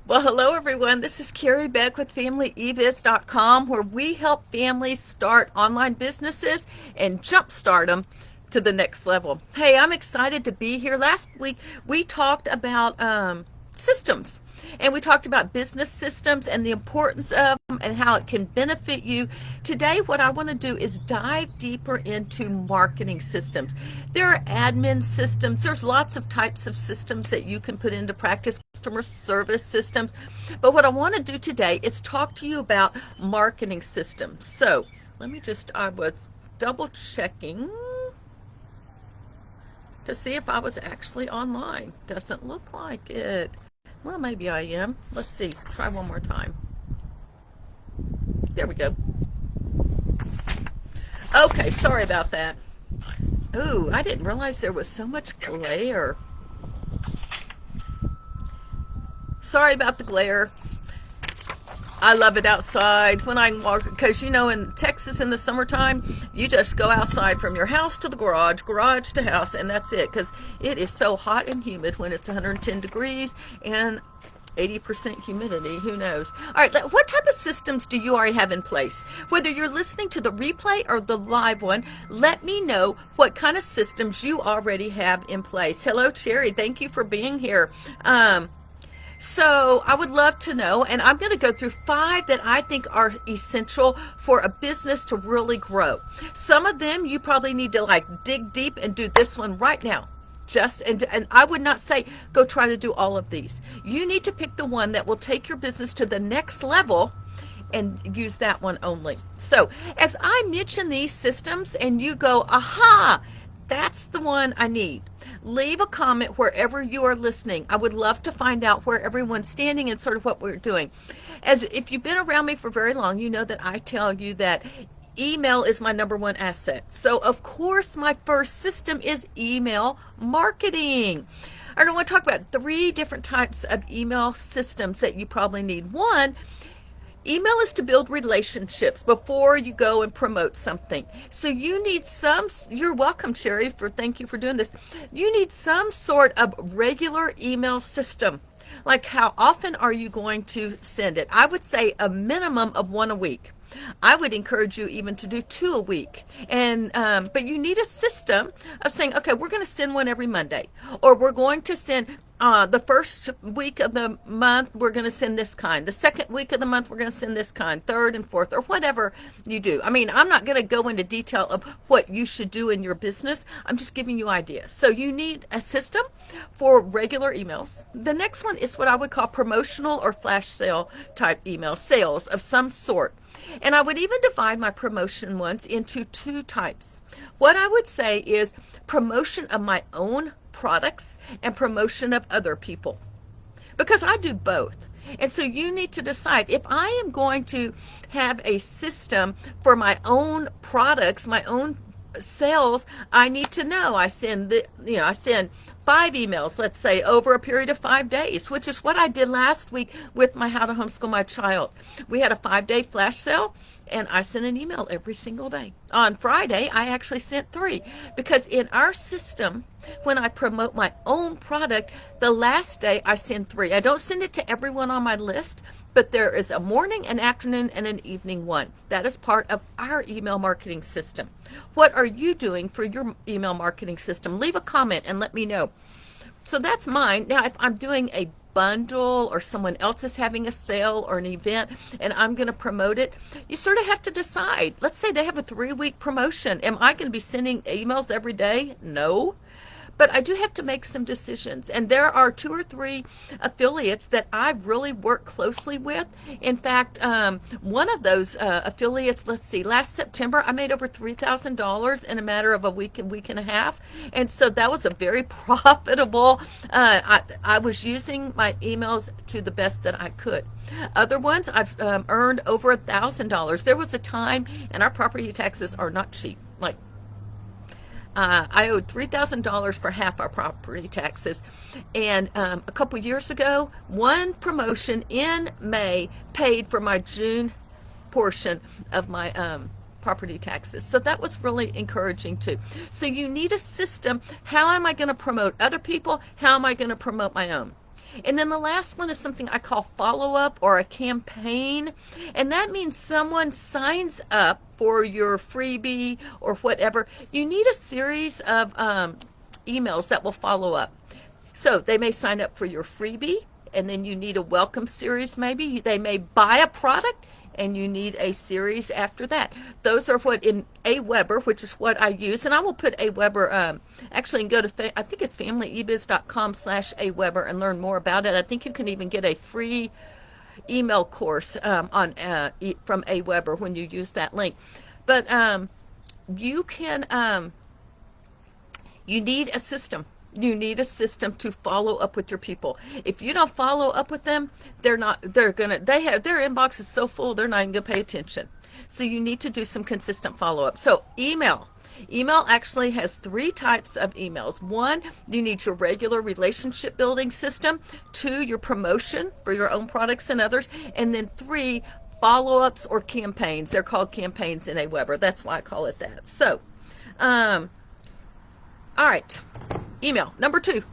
Well, hello everyone. This is Carrie Beck with FamilyEbiz.com, where we help families start online businesses and jumpstart them to the next level. Hey, I'm excited to be here. Last week we talked about systems, and we talked about business systems and the importance of them and how it can benefit you. Today, what I want to do is dive deeper into marketing systems. There are admin systems. There's lots of types of systems that you can put into practice, customer service systems. But what I want to do today is talk to you about marketing systems. So I was double checking to see if I was actually online. Doesn't look like it. Well, maybe I am. Let's see. Try one more time. There we go. Okay, sorry about that. Ooh, I didn't realize there was so much glare. Sorry about the glare. I love it outside when I walk, because in Texas in the summertime, you just go outside from your house to the garage, garage to house, and that's it, because it is so hot and humid when it's 110 degrees and 80% humidity. Who knows? All right, what type of systems do you already have in place? Whether you're listening to the replay or the live one, let me know what kind of systems you already have in place. Hello, Cherry. Thank you for being here. So I would love to know, and I'm going to go through 5 that I think are essential for a business to really grow. Some of them you probably need to dig deep and do this one right now. And I would not say go try to do all of these. You need to pick the one that will take your business to the next level and use that one only. So as I mention these systems and you go, aha, that's the one I need, leave a comment wherever you are listening. I would love to find out where everyone's standing and sort of what we're doing. As if you've been around me for very long, you know that I tell you that email is my number one asset. So of course my first system is email marketing. I want to talk about 3 different types of email systems that you probably need. One, email is to build relationships before you go and promote something. So you need you're welcome, Sherry, thank you for doing this. You need some sort of regular email system. Like, how often are you going to send it? I would say a minimum of 1 a week. I would encourage you even to do 2 a week. But you need a system of saying, okay, we're going to send one every Monday, or we're going to send the first week of the month, we're going to send this kind. The second week of the month, we're going to send this kind. Third and fourth, or whatever you do. I mean, I'm not going to go into detail of what you should do in your business. I'm just giving you ideas. So you need a system for regular emails. The next one is what I would call promotional or flash sale type email, sales of some sort. And I would even divide my promotion ones into 2 types. What I would say is promotion of my own products and promotion of other people, because I do both. And so you need to decide, if I am going to have a system for my own products, my own sales, I need to know I send 5 emails, let's say, over a period of 5 days, which is what I did last week with my How to Homeschool My Child. We had a 5-day flash sale, and I sent an email every single day. On Friday, I actually sent 3, because in our system, when I promote my own product, the last day I send 3. I don't send it to everyone on my list, but there is a morning, an afternoon, and an evening one. That is part of our email marketing system. What are you doing for your email marketing system? Leave a comment and let me know. So that's mine. Now, if I'm doing a bundle, or someone else is having a sale or an event and I'm going to promote it, you sort of have to decide. Let's say they have a 3-week promotion. Am I going to be sending emails every day? No. But I do have to make some decisions. And there are 2 or 3 affiliates that I really work closely with. In fact, one of those affiliates, let's see, last September, I made over $3,000 in a matter of a week and a half. And so that was a very profitable, I was using my emails to the best that I could. Other ones, I've earned over $1,000. There was a time, and our property taxes are not cheap. I owed $3,000 for half our property taxes. And a couple years ago, one promotion in May paid for my June portion of my property taxes. So that was really encouraging too. So you need a system. How am I going to promote other people? How am I going to promote my own? And then the last one is something I call follow-up or a campaign. And that means someone signs up for your freebie or whatever. You need a series of emails that will follow up. So they may sign up for your freebie, and then you need a welcome series maybe. They may buy a product, and you need a series after that. Those are what in Aweber, which is what I use, and I will put Aweber, actually you can go to, I think it's familyebiz.com/Aweber and learn more about it. I think you can even get a free email course from Aweber when you use that link. But you can, you need a system. You need a system to follow up with your people. If you don't follow up with them, they have their inbox is so full, they're not even gonna pay attention. So you need to do some consistent follow-up. So email actually has 3 types of emails. 1, you need your regular relationship building system. 2, your promotion for your own products and others. And then 3, follow-ups or campaigns. They're called campaigns in Aweber. That's why I call it that. So, all right. Email. Number 2,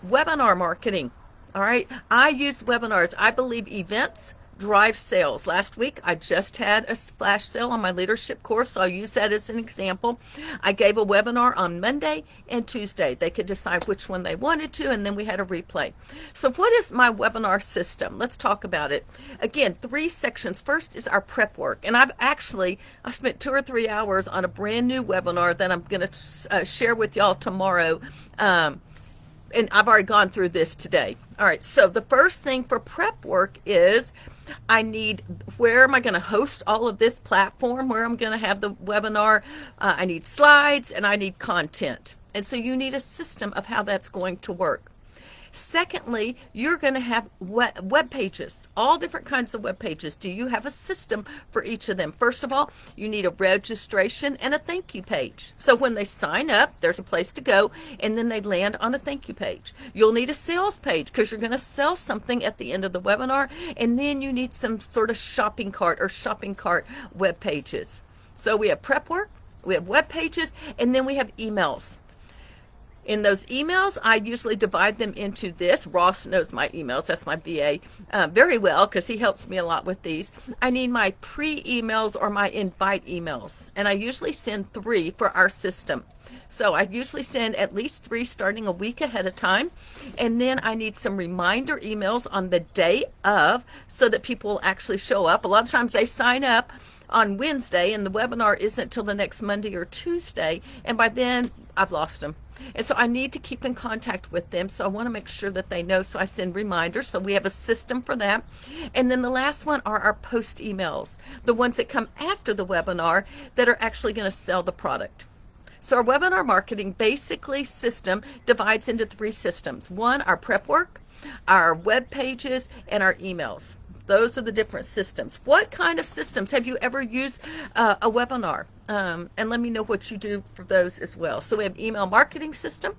webinar marketing. All right. I use webinars. I believe events drive sales. Last week, I just had a flash sale on my leadership course, so I'll use that as an example. I gave a webinar on Monday and Tuesday. They could decide which one they wanted to, and then we had a replay. So what is my webinar system? Let's talk about it. Again, 3 sections. First is our prep work, and I spent 2 or 3 hours on a brand new webinar that I'm going to share with y'all tomorrow. And I've already gone through this today. All right, so the first thing for prep work is I need, where am I going to host all of this platform, where I'm going to have the webinar? I need slides and I need content. And so you need a system of how that's going to work. Secondly, you're going to have web pages, all different kinds of web pages. Do you have a system for each of them? First of all, you need a registration and a thank you page. So when they sign up, there's a place to go, and then they land on a thank you page. You'll need a sales page because you're going to sell something at the end of the webinar, and then you need some sort of shopping cart web pages. So we have prep work, we have web pages, and then we have emails. In those emails, I usually divide them into this. Ross knows my emails. That's my VA very well because he helps me a lot with these. I need my pre-emails or my invite emails. And I usually send 3 for our system. So I usually send at least 3 starting a week ahead of time. And then I need some reminder emails on the day of so that people will actually show up. A lot of times they sign up on Wednesday and the webinar isn't till the next Monday or Tuesday. And by then I've lost them. And so I need to keep in contact with them. So I want to make sure that they know. So I send reminders. So we have a system for that. And then the last one are our post emails, the ones that come after the webinar that are actually going to sell the product. So our webinar marketing basically system divides into 3 systems. 1, our prep work, our web pages, and our emails. Those are the different systems. What kind of systems have you ever used a webinar? And let me know what you do for those as well. So we have email marketing system.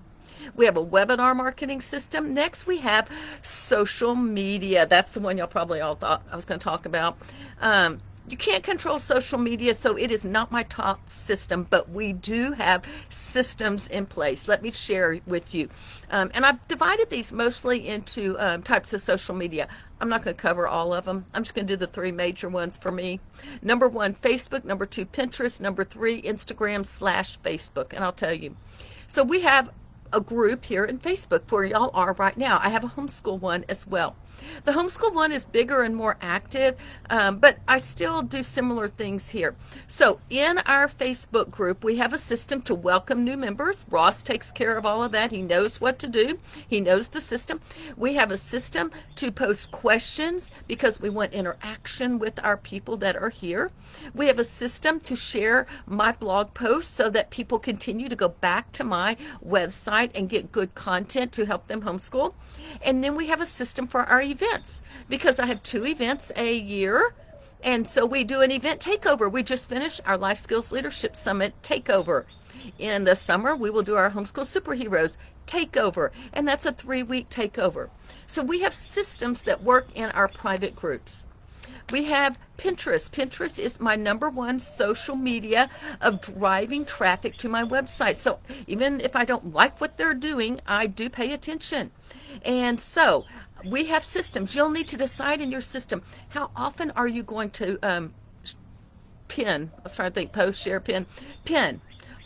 We have a webinar marketing system. Next, we have social media. That's the one y'all probably all thought I was going to talk about. You can't control social media, so it is not my top system, but we do have systems in place. Let me share with you. And I've divided these mostly into types of social media. I'm not going to cover all of them. I'm just going to do the 3 major ones for me. Number 1, Facebook. Number 2, Pinterest. Number 3, Instagram/Facebook. And I'll tell you. So we have a group here in Facebook where y'all are right now. I have a homeschool one as well. The homeschool one is bigger and more active, but I still do similar things here. So in our Facebook group, we have a system to welcome new members. Ross takes care of all of that. He knows what to do. He knows the system. We have a system to post questions because we want interaction with our people that are here. We have a system to share my blog posts so that people continue to go back to my website and get good content to help them homeschool. And then we have a system for our events because I have 2 events a year. And so we do an event takeover. We just finished our Life Skills Leadership Summit takeover. In the summer, we will do our Homeschool Superheroes takeover, and that's a 3-week takeover. So we have systems that work in our private groups. We have Pinterest. Pinterest is my number 1 social media of driving traffic to my website. So even if I don't like what they're doing, I do pay attention. And so we have systems. You'll need to decide in your system, how often are you going to pin? I was trying to think, post, share, pin.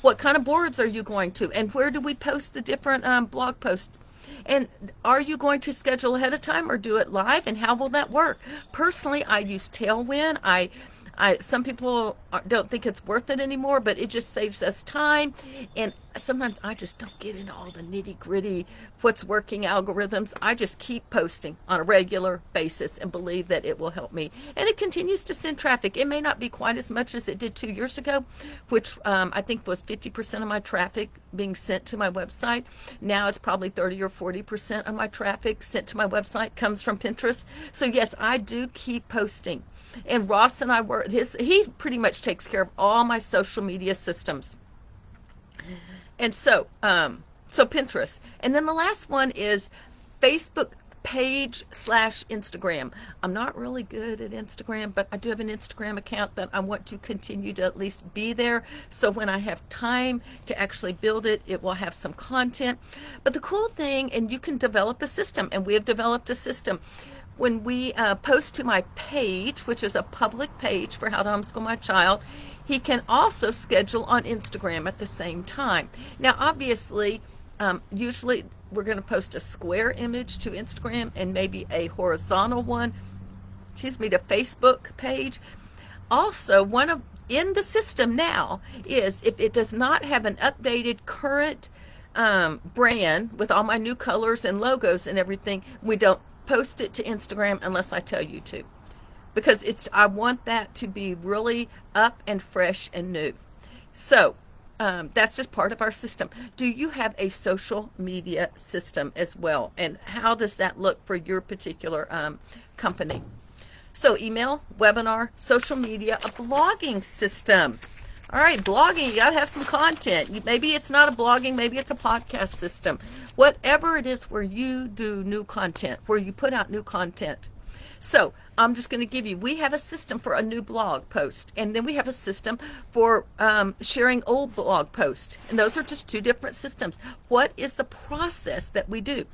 What kind of boards are you going to? And where do we post the different blog posts? And are you going to schedule ahead of time or do it live? And how will that work? Personally, I use Tailwind. Some people don't think it's worth it anymore, but it just saves us time. And sometimes I just don't get into all the nitty gritty, what's working algorithms. I just keep posting on a regular basis and believe that it will help me. And it continues to send traffic. It may not be quite as much as it did 2 years ago, which I think was 50% of my traffic being sent to my website. Now it's probably 30 or 40% of my traffic sent to my website comes from Pinterest. So yes, I do keep posting. And Ross and I work, he pretty much takes care of all my social media systems. And so Pinterest. And then the last one is Facebook page / Instagram. I'm not really good at Instagram, but I do have an Instagram account that I want to continue to at least be there. So when I have time to actually build it, it will have some content. But the cool thing, and you can develop a system, and we have developed a system. When we post to my page, which is a public page for How to Homeschool My Child, he can also schedule on Instagram at the same time. Now, obviously, usually we're going to post a square image to Instagram and maybe a horizontal one, to Facebook page. Also, in the system now is if it does not have an updated current brand with all my new colors and logos and everything, we don't post it to Instagram unless I tell you to, because I want that to be really up and fresh and new. So that's just part of our system. Do you have a social media system as well? And how does that look for your particular company? So email, webinar, social media, a blogging system. All right, blogging, you got to have some content. Maybe it's not a blogging, maybe it's a podcast system. Whatever it is where you do new content, where you put out new content. So I'm just going to give you, we have a system for a new blog post, and then we have a system for sharing old blog posts. And those are just two different systems. What is the process that we do?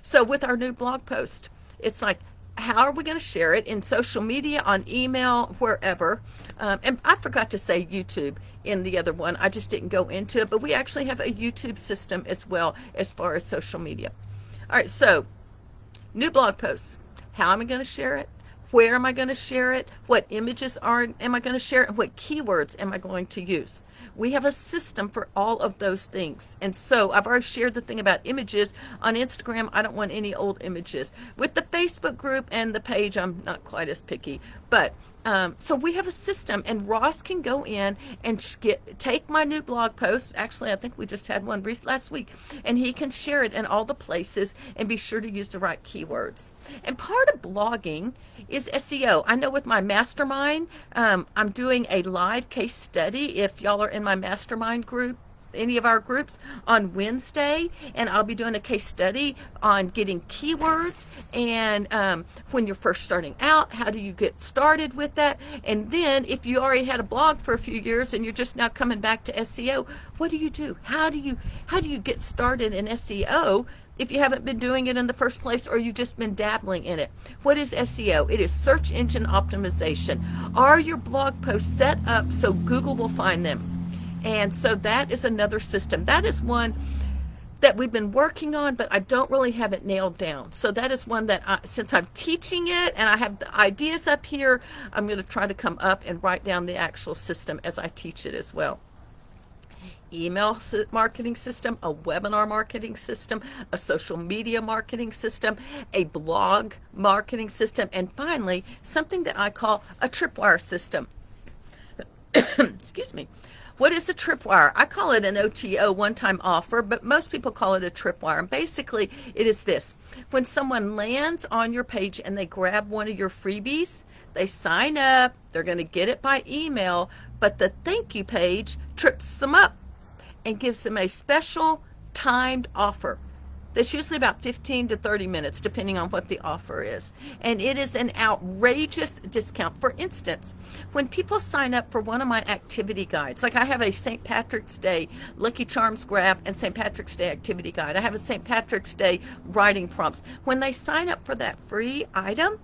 So with our new blog post, it's like, how are we going to share it in social media, on email, wherever? And I forgot to say YouTube in the other one. I just didn't go into it, but we actually have a YouTube system as well as far as social media. All right, so new blog posts. How am I going to share it? Where am I going to share it? What images am I going to share it? What keywords am I going to use? We have a system for all of those things. And so I've already shared the thing about images. On Instagram, I don't want any old images. With the Facebook group and the page, I'm not quite as picky. But so we have a system, and Ross can go in and take my new blog post. Actually, I think we just had one last week, and he can share it in all the places and be sure to use the right keywords. And part of blogging is SEO. I know with my mastermind, I'm doing a live case study. If y'all are in my mastermind group, any of our groups, on Wednesday, and I'll be doing a case study on getting keywords and when you're first starting out, how do you get started with that? And then if you already had a blog for a few years and you're just now coming back to SEO, what do you do? How do you get started in SEO if you haven't been doing it in the first place, or you've just been dabbling in it? What is SEO? It is search engine optimization. Are your blog posts set up so Google will find them? And so that is another system. That is one that we've been working on, but I don't really have it nailed down. So that is one that since I'm teaching it and I have the ideas up here, I'm going to try to come up and write down the actual system as I teach it as well. Email marketing system, a webinar marketing system, a social media marketing system, a blog marketing system, and finally, something that I call a tripwire system. Excuse me. What is a tripwire? I call it an OTO, one-time offer, but most people call it a tripwire. And basically, it is this. When someone lands on your page and they grab one of your freebies, they sign up, they're going to get it by email, but the thank you page trips them up and gives them a special timed offer. that's usually about 15 to 30 minutes, depending on what the offer is. And it is an outrageous discount. For instance, when people sign up for one of my activity guides, like I have a St. Patrick's Day Lucky Charms graph and St. Patrick's Day activity guide. I have a St. Patrick's Day writing prompts. When they sign up for that free item,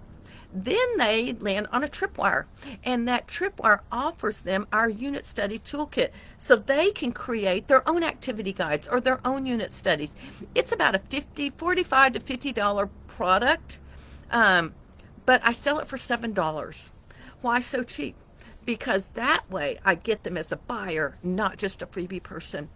then they land on a Tripwire, and that Tripwire offers them our unit study toolkit so they can create their own activity guides or their own unit studies. It's about a $45 to $50 product, but I sell it for $7. Why so cheap? Because that way I get them as a buyer, not just a freebie person.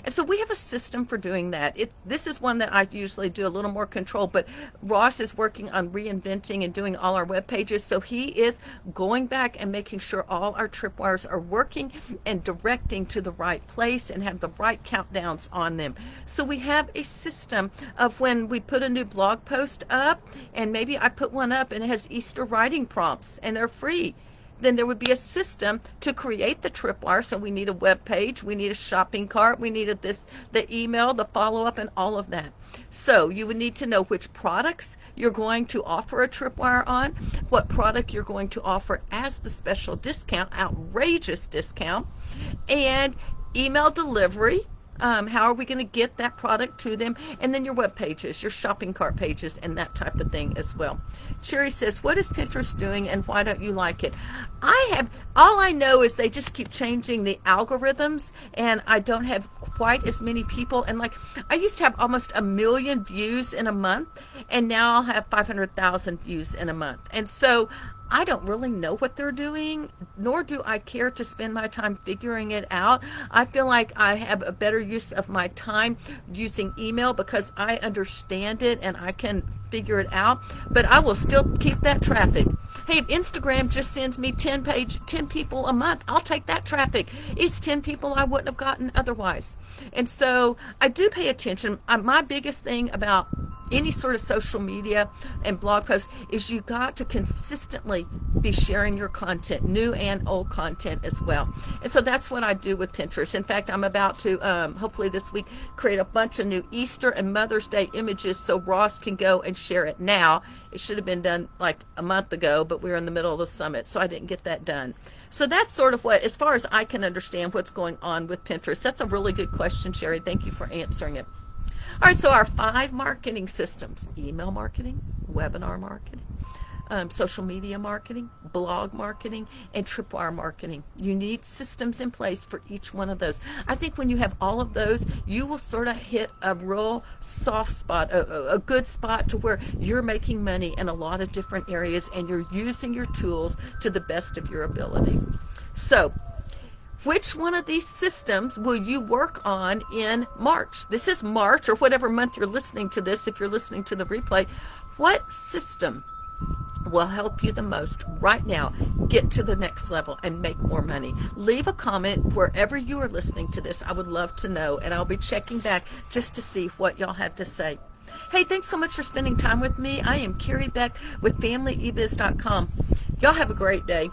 And so we have a system for doing that. This is one that I usually do a little more control, but Ross is working on reinventing and doing all our web pages. So he is going back and making sure all our Tripwires are working and directing to the right place and have the right countdowns on them. So we have a system of when we put a new blog post up, and maybe I put one up and it has Easter writing prompts and they're free. Then there would be a system to create the Tripwire. So we need a web page, we need a shopping cart, we needed the email, the follow-up, and all of that. So you would need to know which products you're going to offer a Tripwire on, what product you're going to offer as the special discount, outrageous discount, and email delivery. How are we going to get that product to them? And then your web pages, your shopping cart pages, and that type of thing as well. Sherry says, what is Pinterest doing and why don't you like it? All I know is they just keep changing the algorithms, and I don't have quite as many people. And like, I used to have almost 1 million views in a month, and now I'll have 500,000 views in a month. And so I don't really know what they're doing, nor do I care to spend my time figuring it out. I feel like I have a better use of my time using email because I understand it and I can figure it out, but I will still keep that traffic. Hey, if Instagram just sends me 10 people a month, I'll take that traffic. It's 10 people I wouldn't have gotten otherwise. And so I do pay attention. My biggest thing about any sort of social media and blog posts is you got to consistently be sharing your content, new and old content as well. And so that's what I do with Pinterest. In fact, I'm about to hopefully this week create a bunch of new Easter and Mother's Day images so Ross can go and share it now. It should have been done like a month ago, but we were in the middle of the summit, so I didn't get that done. So that's sort of what, as far as I can understand, what's going on with Pinterest. That's a really good question, Sherry. Thank you for answering it. All right, so our 5 marketing systems: email marketing, webinar marketing, social media marketing, blog marketing, and Tripwire marketing. You need systems in place for each one of those. I think when you have all of those, you will sort of hit a real soft spot, a good spot to where you're making money in a lot of different areas and you're using your tools to the best of your ability. So, which one of these systems will you work on in March? This is March, or whatever month you're listening to this, if you're listening to the replay. What system will help you the most right now get to the next level and make more money? Leave a comment wherever you are listening to this. I would love to know, and I'll be checking back just to see what y'all have to say. Hey, thanks so much for spending time with me. I am Carrie Beck with FamilyEbiz.com. Y'all have a great day.